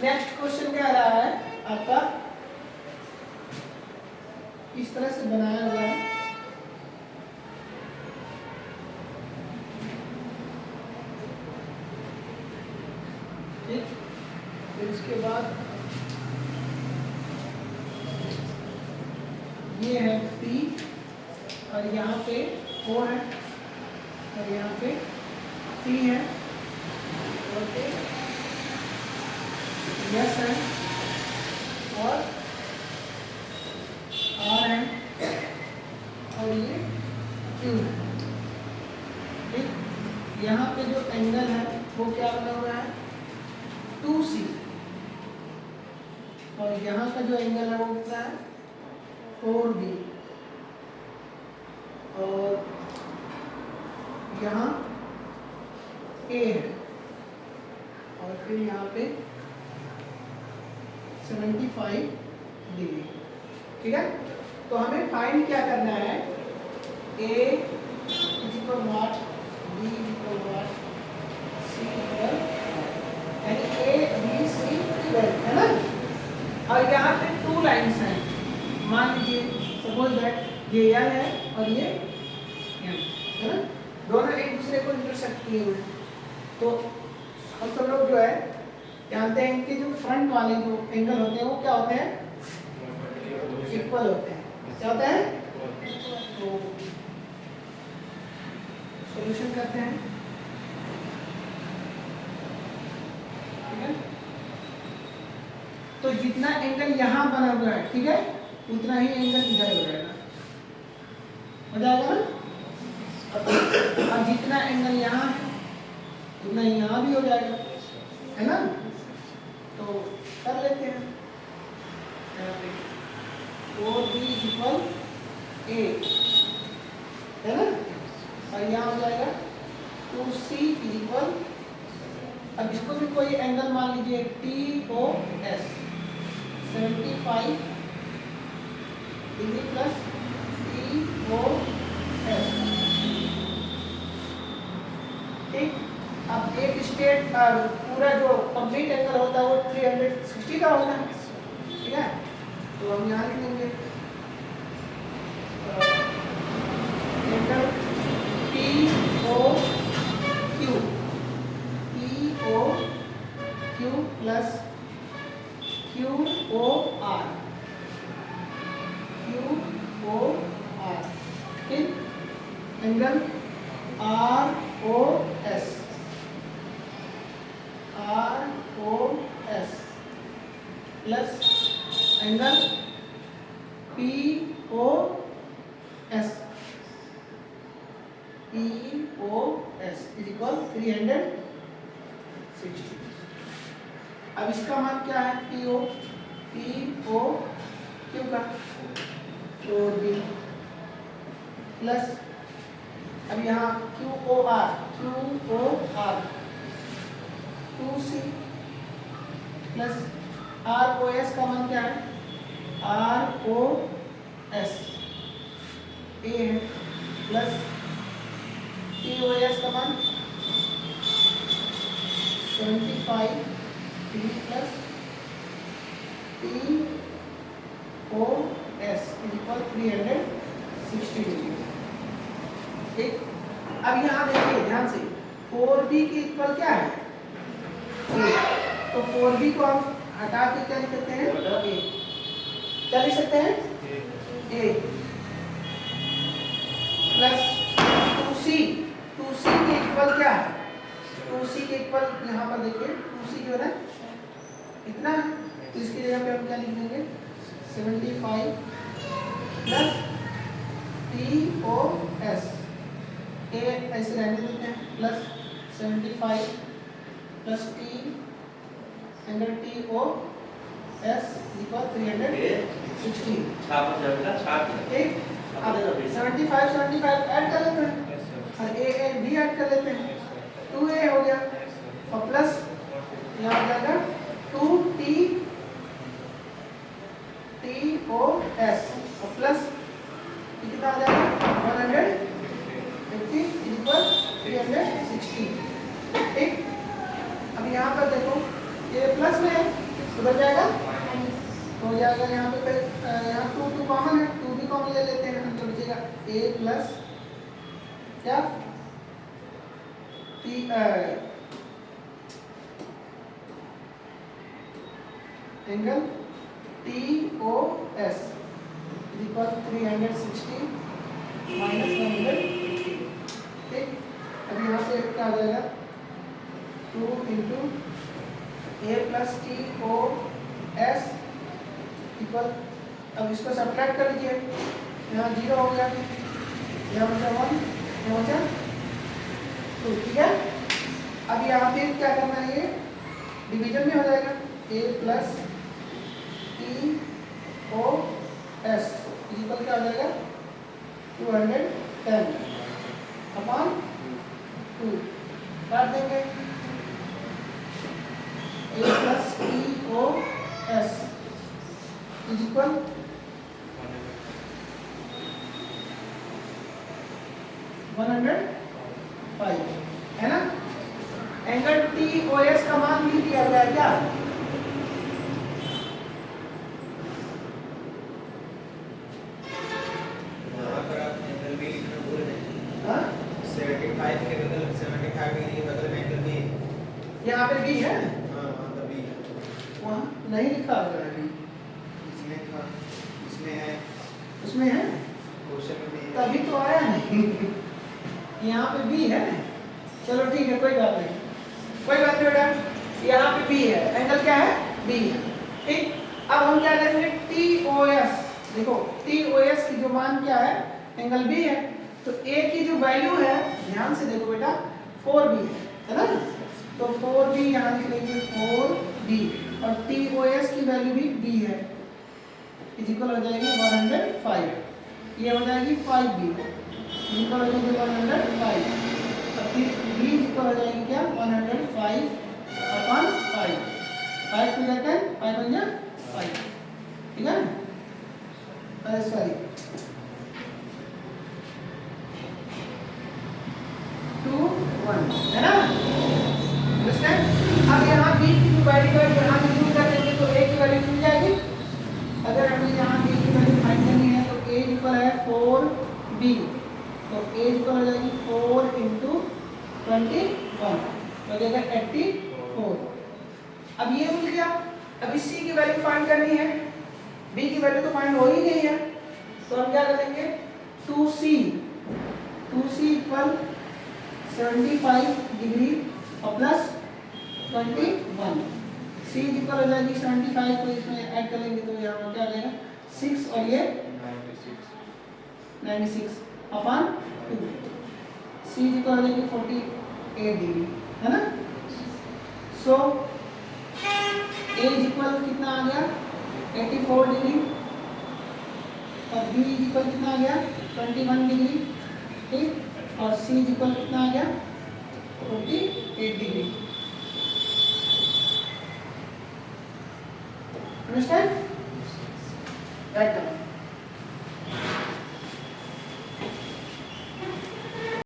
Next question क्या रहा है आपका, इस तरह से बनाया हुआ है। ठीक, फिर इसके बाद ये है P और यहाँ पे O है और यहाँ पे T है और पे S है और R है और ये Q है। ठीक, यहाँ पे जो एंगल है वो क्या बना हुआ है 2C और यहाँ का जो एंगल है वो कितना है 4B और यहाँ A है और फिर यहाँ पे 75 डिग्री। ठीक है, तो हमें फाइंड क्या करना है, A equal what, B equal what, C equal यानी A B C इक्वल है ना। और यहाँ पे 2 लाइन्स हैं, मान लीजिए सपोज दैट ये L है और ये M है ना, दोनों एक दूसरे को इंटरसेक्ट किए हुए हैं। तो हम सब लोग जो है जानते हैं कि जो फ्रंट वाले जो एंगल होते हैं वो क्या होते हैं, इक्वल होते हैं। क्या होता है, तो सॉल्यूशन करते हैं। ठीक है, तो जितना एंगल यहाँ बना हुआ है, ठीक है, उतना ही एंगल इधर हो जाएगा, हो जाएगा ना। और जितना एंगल यहाँ है उतना यहाँ भी हो जाएगा, है ना। तो कर लेते हैं, यहाँ पे 4B इक्वल A है ना, और यहाँ हो जाएगा 2C इक्वल, अब इसको भी कोई एंगल मान लीजिए TOS 75 डिग्री प्लस TOS। ठीक, अब एक स्टेट पूरा जो कंप्लीट एंगल होता है वो 360 का होता है। ठीक है, तो हम यहाँ लिख लेंगे एंगल POQ प्लस QOR, ठीक, angle ROS plus angle POS is equal 360। अब इसका मान क्या है, POQ का 4B प्लस अब यहाँ QOR 2C प्लस ROS का मान क्या है, ROS A है प्लस TOS का मान 75 degree plus TOS equal 360 degree. ठीक, अब यहाँ देखिए ध्यान से 4B की इक्वल क्या है A, तो 4B को हम हटा के क्या लिख सकते हैं A, क्या लिख सकते हैं A प्लस 2C के इक्वल क्या है, 2C के इक्वल यहाँ पर देखिए 2C जो है इतना है, तो इसकी जगह पे हम क्या लिख देंगे 75 प्लस TOS A ऐसे रहने देते हैं plus 75 plus T angle TOS equal 360। ठीक, अब 75 ऐड कर लेते हैं और A भी ऐड कर लेते हैं, 2A हो गया और प्लस यहाँ हो जाएगा 2TOS और प्लस कितना आ जाएगा 150 इक्वल 360। ठीक, अब यहाँ पर देखो ये प्लस में है उधर जाएगा हो जाएगा यहाँ पे यहाँ 2 कॉमन है, 2 भी कॉमन ले लेते हैं, तो बचेगा a प्लस क्या t angle TOS equal 360 minus 180। ठीक, अब यहाँ से क्या आ जाएगा 2 into a plus TOS equal, अब इसको सब्ट्रैक्ट कर लीजिए, यहाँ 0 हो गया, यहाँ बचा 1, यहाँ बचा 2। ठीक है, अब यहाँ पे क्या करना है, ये डिवीजन में हो जाएगा a प्लस TOS इक्वल क्या हो जाएगा 210 अपॉन 2 काट देंगे, a प्लस TOS इक्वल 105 है ना। एंगल TOS का मान भी दिया गया है क्या, यहाँ पे B है, वहाँ नहीं लिखा हुआ है, उसमें है तभी तो आया नहीं यहाँ पे B है। चलो ठीक है, कोई बात नहीं, कोई बात नहीं बेटा, यहाँ पे B है, एंगल क्या है B है। ठीक, अब हम क्या करेंगे TOS, देखो TOS की जो मान क्या है एंगल B है, तो A की जो वैल्यू है ध्यान से देखो बेटा 4B है ना, तो 4B यहाँ लिख लेंगे 4B, और TOS की वैल्यू भी B है, इक्वल हो जाएगी 105, ये हो जाएगी 5B इक्वल हो जाएगी 105, और फिर B इक्वल हो जाएगी क्या 105 अपॉन 5, 5 को जाकर 5 बन जाए 5। ठीक है, अरे सॉरी 2 1 है ना, अब यहाँ B की जो वैल्यू है यहाँ से शुरू कर देंगे तो A की वैल्यू मिल जाएगी। अगर हमें यहाँ B की वैल्यू फाइंड करनी है तो A इक्वल है 4B, तो A इक्वल हो जाएगी 4 इंटू 21 हो जाएगा 84। अब ये मिल गया, अब इस C की वैल्यू फाइंड करनी है, B की वैल्यू तो फाइंड हो ही गई है, तो हम क्या करेंगे 2C इक्वल 75 डिग्री और प्लस 21, C इक्वल हो जाएगी 75 को इसमें ऐड करेंगे तो यहाँ क्या आ जाएगा 6 और ये 96 अपॉन 2, C इक्वल हो जाएगी 48 डिग्री है ना। सो A इक्वल कितना आ गया 84 डिग्री, और B इक्वल कितना आ गया 21 डिग्री। ठीक, और C इक्वल कितना आ गया 48 डिग्री। Understand? Right now.